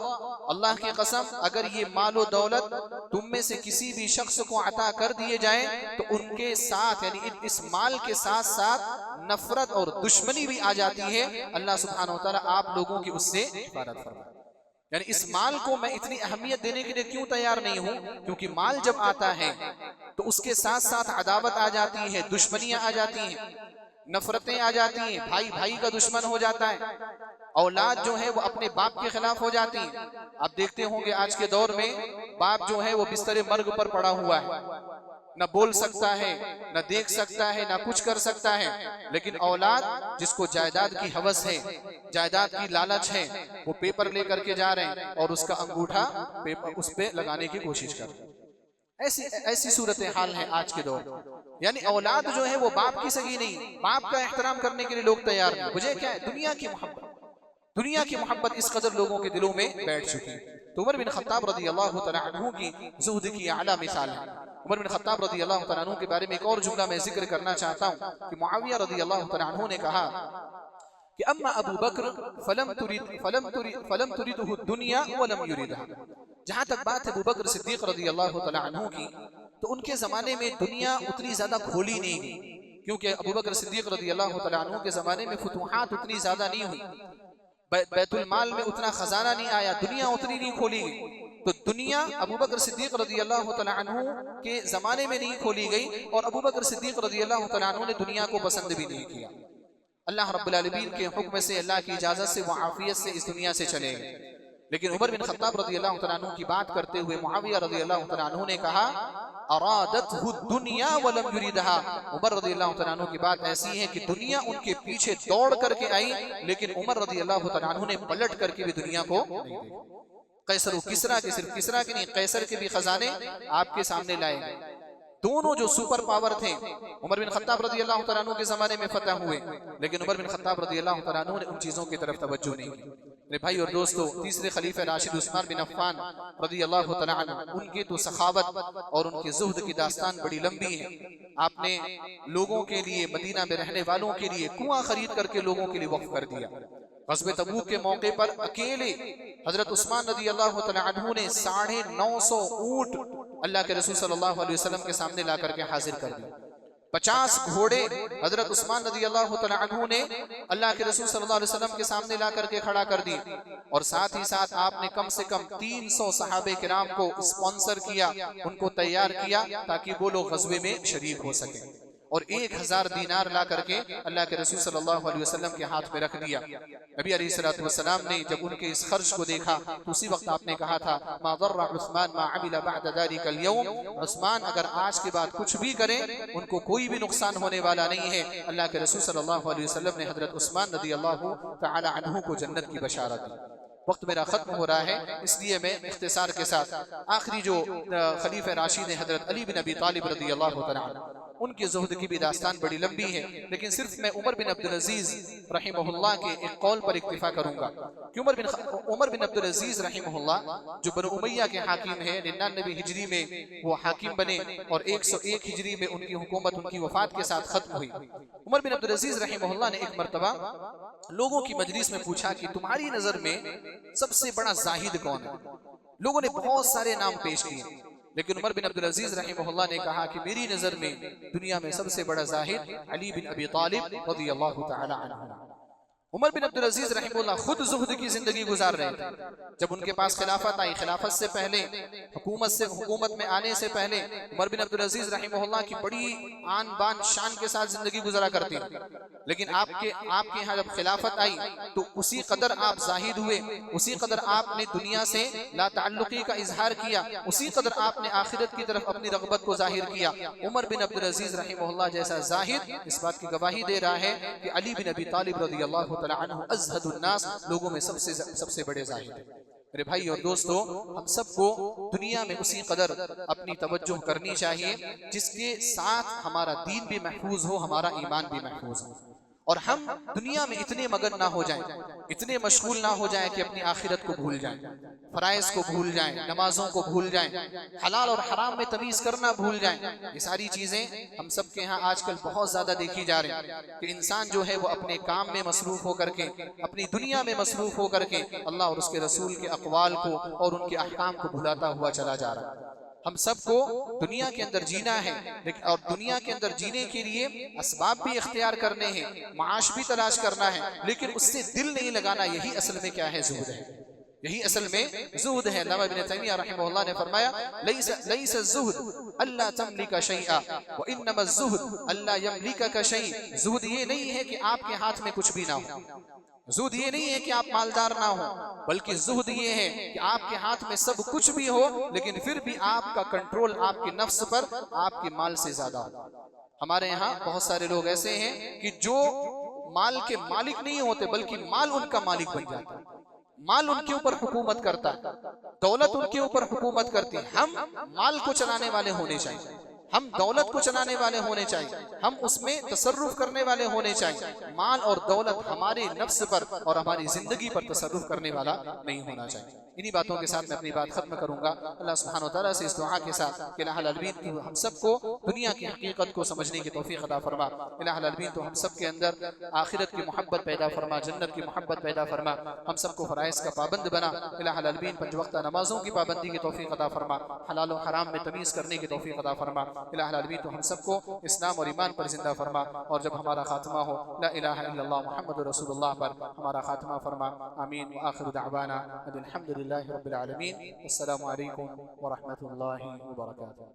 अल्लाह की कसम, अगर ये मालो दौलत तुम में से किसी भी शख्स को अता कर दिए जाए तो उनके साथ यानी इस माल के साथ साथ नफरत और दुश्मनी भी आ जाती है। अल्लाह सुब्हानहू व तआला आप लोगों की उससे हिफाजत फरमाए। यानी इस माल को मैं इतनी अहमियत देने के लिए क्यों तैयार नहीं हूँ, क्योंकि माल जब आता है तो उसके साथ साथ अदावत आ जाती है, दुश्मनियां आ जाती हैं, नफरतें आ जाती हैं, भाई भाई का दुश्मन हो जाता है, औलाद जो है वो अपने बाप के खिलाफ हो जाती है। आप देखते होंगे आज के दौर में बाप जो है वो बिस्तरे मर्ग पर पड़ा हुआ है, न बोल सकता है, न देख सकता है, न कुछ कर सकता है, लेकिन औलाद जिसको जायदाद की हवस है, जायदाद की लालच है, वो पेपर लेकर के जा रहे हैं और उसका अंगूठा उस पे लगाने की कोशिश कर रहे हैं। ऐसी ऐसी सूरत हाल है आज के दौर। यानी औलाद जो है वो बाप की सगी नहीं, बाप का एहतराम करने के लिए लोग तैयार नहीं। मुझे क्या है, दुनिया की मोहब्बत, दुनिया की मोहब्बत इस कदर लोगों के दिलों में बैठ चुकी है। तो उमर बिन खत्ताब रज़ियल्लाहु तआला अन्हु की ज़ुहद की आला मिसाल है। उमर बिन खत्ताब रज़ियल्लाहु तआला अन्हु के बारे में एक और जुमला मैं जिक्र करना चाहता हूँ कि मुआविया रज़ियल्लाहु तआला अन्हु ने कहा कि अम्मा अबू बकर फलम तुरिदहु दुनिया वलम युरिदहा। जहाँ तक बात है अबू बकर सिद्दीक रज़ियल्लाहु तआला अन्हु की, तो उनके ज़माने में दुनिया उतनी ज़्यादा खोली नहीं गई, क्योंकि अबू बकर सिद्दीक रज़ियल्लाहु तआला अन्हु के ज़माने में फुतूहात उतनी ज़्यादा नहीं हुई, बैतुल माल में उतना खजाना नहीं आया, दुनिया उतनी नहीं खोली गई। तो दुनिया अबू बकर सिद्दीक रज़ियल्लाहु तआला अन्हु के ज़माने में नहीं खोली गई, और अबू बकर सिद्दीक रज़ियल्लाहु तआला अन्हु ने दुनिया को पसंद भी नहीं किया। अल्लाह रब्बुल आलमीन के हुक्म से, अल्लाह की इजाज़त से, वो आफियत से इस दुनिया से चले गए। लेकिन उमर बिन खत्ताब रज़ियल्लाहु तआला अन्हु की बात करते हुए मुआविया रज़ियल्लाहु तआला अन्हु ने कहा अरादतहु दुनिया वलम युरिदहा। उमर रज़ियल्लाहु तआला अन्हु की बात ऐसी है कि दुनिया उनके पीछे दौड़ करके आई, लेकिन उमर रज़ियल्लाहु तआला अन्हु ने पलट करके भी दुनिया को नहीं देखा। कैसर व किसरा के, सिर्फ किसरा के नहीं, कैसर के भी खजाने आपके सामने लाए गए। दोनों जो सुपर पावर थे उमर बिन खत्ताब रज़ियल्लाहु तआला अन्हु के ज़माने में फतह हुए, लेकिन उमर बिन खत्ताब रज़ियल्लाहु तआला अन्हु ने उन चीज़ों की तरफ तवज्जो नहीं की। मेरे भाई और दोस्तों, तीसरे खलीफा राशिद उस्मान बिन अफ़्फ़ान रज़ियल्लाहु तआला अन्हु, उनकी तो सखावत और उनकी ज़ुहद की दास्तान बड़ी लंबी है। आपने लोगों के लिए, मदीना में रहने वालों के लिए कुआं खरीद करके लोगों के लिए वक्फ कर दिया। ग़ज़वे तबूक के मौके पर अकेले हजरत उस्मान रज़ियल्लाहु तआला अन्हु ने 950 ऊंट अल्लाह के रसूल सल्लल्लाहु अलैहि वसल्लम के सामने ला करके हाजिर कर दिए। 50 घोड़े हजरत उस्मान रज़ियल्लाहु तआला अन्हु ने अल्लाह के रसूल सल्लल्लाहु अलैहि वसल्लम के सामने ला करके खड़ा कर दिए, और साथ ही साथ आपने कम से कम 300 सहाबे किराम को स्पॉन्सर किया, उनको तैयार किया ताकि वो लोग ग़ज़वे में शरीक हो सके, और 1000 दीनार ला करके अल्लाह के रसूल सल्लल्लाहु अलैहि वसल्लम के हाथ में रख दिया। नबी अलैहिस्सलातु वस्सलाम ने जब उनके इस खर्च को देखा तो उसी वक्त आपने कहा था मा ज़र्रा उस्मान मा अमिला बअद ज़ालिकल यौम, उस्मान अगर आज के बाद कुछ भी करें उनको कोई भी नुकसान होने वाला नहीं है। अल्लाह के रसूल सल्लल्लाहु अलैहि वसल्लम ने हजरत उस्मान रज़ियल्लाहु तआला अन्हु को जन्नत की बशारत दी। वक्त मेरा ख़त्म हो रहा है, इसलिए मैं इख्तिसार के साथ आखिरी जो खलीफा राशिद हैं हजरत अली बिन अबी तालिब रज़ियल्लाहु तआला अन्हु, उनकी ज़ुहद की भी दास्तान बड़ी लंबी है, लेकिन सिर्फ मैं उमर बिन अब्दुल अज़ीज़ रहमहुल्लाह के एक कौल पर इक्तिफा करूंगा कि उमर बिन अब्दुल अज़ीज़ रहमहुल्लाह जो बनु उमैया के हाकिम हैं, 99 हिजरी में वो हाकिम बने और 101 हिजरी में उनकी हुकूमत उनकी वफात के साथ खत्म हुई। उमर बिन अब्दुल अज़ीज़ रहमहुल्लाह ने एक मरतबा लोगों की मजलिस में पूछा कि तुम्हारी नजर में सबसे बड़ा जाहिद कौन है? लोगों ने बहुत सारे नाम पेश किए, लेकिन उमर बिन अब्दुल अज़ीज़ रहमहुल्लाह ने कहा कि मेरी नजर में दुनिया में सबसे बड़ा जाहिद अली बिन अबी तालिब रज़ियल्लाहु तआला अन्हु। उमर बिन अब्दुल अज़ीज़ रहमहुल्लाह खुद ज़ुहद की जिंदगी गुजार रहे थे। जब उनके पास खिलाफत आई, खिलाफत से पहले हुकूमत में आने से पहले उमर बिन अब्दुल अज़ीज़ रहमहुल्लाह की बड़ी आन बान शान के साथ जिंदगी गुजारा करती, लेकिन आपके यहाँ जब खिलाफत आई तो उसी कदर आप जाहिद हुए, उसी कदर आपने दुनिया से ला ताल्लुकी का इजहार किया, उसी कदर आपने आखिरत की तरफ अपनी रग़बत को जाहिर किया। उमर बिन अब्दुल अज़ीज़ रहमहुल्लाह जैसा जाहिद इस बात की गवाही दे रहा है कि अली बिन अबी तालिब रज़ियल्लाहु तआला अन्हु अज़हदुन नास, लोगों में सबसे बड़े जाहिद है। मेरे भाई और दोस्तों, हम सबको दुनिया में उसी कदर अपनी तवज्जो करनी चाहिए जिसके साथ हमारा दीन भी महफूज हो, हमारा ईमान भी महफूज हो, और हम दुनिया में इतने मगन ना हो जाएं, इतने मशगूल ना हो जाएं कि अपनी आखिरत को भूल जाएं, फराइज़ को भूल जाएं, नमाजों को भूल जाएं, हलाल और हराम में तमीज़ करना भूल जाएं। ये सारी चीज़ें हम सब के यहाँ आजकल बहुत ज़्यादा देखी जा रही हैं कि इंसान जो है वो अपने काम में मसरूफ़ होकर के, अपनी दुनिया में मसरूफ़ होकर के अल्लाह और उसके रसूल के अक़वाल को और उनके अहकाम को भुलाता हुआ चला जा रहा है। हम सबको दुनिया के अंदर जीना है, लेकिन और दुनिया के अंदर जीने के लिए असबाब भी इख्तियार करने हैं, माश भी तलाश करना है, लेकिन उससे दिल नहीं लगाना। यही असल में क्या है? ज़ुहद है। यही असल में ज़ुहद है। अल्लामा इब्न तैमिया रहमहुल्लाह ने फरमाया लैसा ज़ुहद अल्ला तमलिका शैआ व इन्नमा ज़ुहद अल्ला यमलिका शै। ज़ुहद ये नहीं है कि आपके हाथ में कुछ भी ना हो, जुहद ये नहीं है कि आप मालदार ना हो, बल्कि जुहद ये है कि आपके हाथ में सब कुछ भी हो लेकिन फिर भी आपका कंट्रोल आपके नफ्स पर आपके माल से ज्यादा हो। हमारे यहाँ बहुत सारे लोग ऐसे हैं कि जो माल के मालिक नहीं होते बल्कि माल उनका मालिक बन जाता है, माल उनके ऊपर हुकूमत करता है, दौलत उनके ऊपर हुकूमत करती है। हम माल को चलाने वाले होने चाहिए, हम दौलत को चलाने वाले होने चाहिए, हम उसमें तसर्रुफ करने वाले होने चाहिए। माल और दौलत हमारे नफ्स पर और हमारी जिंदगी पर तसर्रुफ करने वाला नहीं होना चाहिए। इन्हीं बातों के साथ मैं अपनी बात खत्म करूंगा। अल्लाह सुब्हानहू व तआला से इस दुआ के साथ कि इलाहुल आलमीन हम सबको दुनिया की हकीकत को समझने की तौफीक अता फरमा। इलाहुल आलमीन तो हम सब के अंदर आखिरत की मोहब्बत पैदा फरमा, जन्नत की मोहब्बत पैदा फरमा, हम सबको फराइज़ का पाबंद बना। इलाहुल आलमीन पंज वक्ता नमाजों की पाबंदी की तौफीक अता फरमा, हलाल और हराम में तमीज़ करने की तौफीक अता फरमा। इलाहुल आलमीन तो हम सबको इस्लाम और ईमान पर जिंदा फरमा, और जब हमारा खात्मा हो ला इलाहा इल्लल्लाह मुहम्मदुर रसूलुल्लाह पर हमारा खात्मा फरमा। आमीन व आखिरु दअवाना अल्हम्दुलिल्लाहि रब्बिल आलमीन। अस्सलामु अलैकुम व रहमतुल्लाहि व बरकातुहू।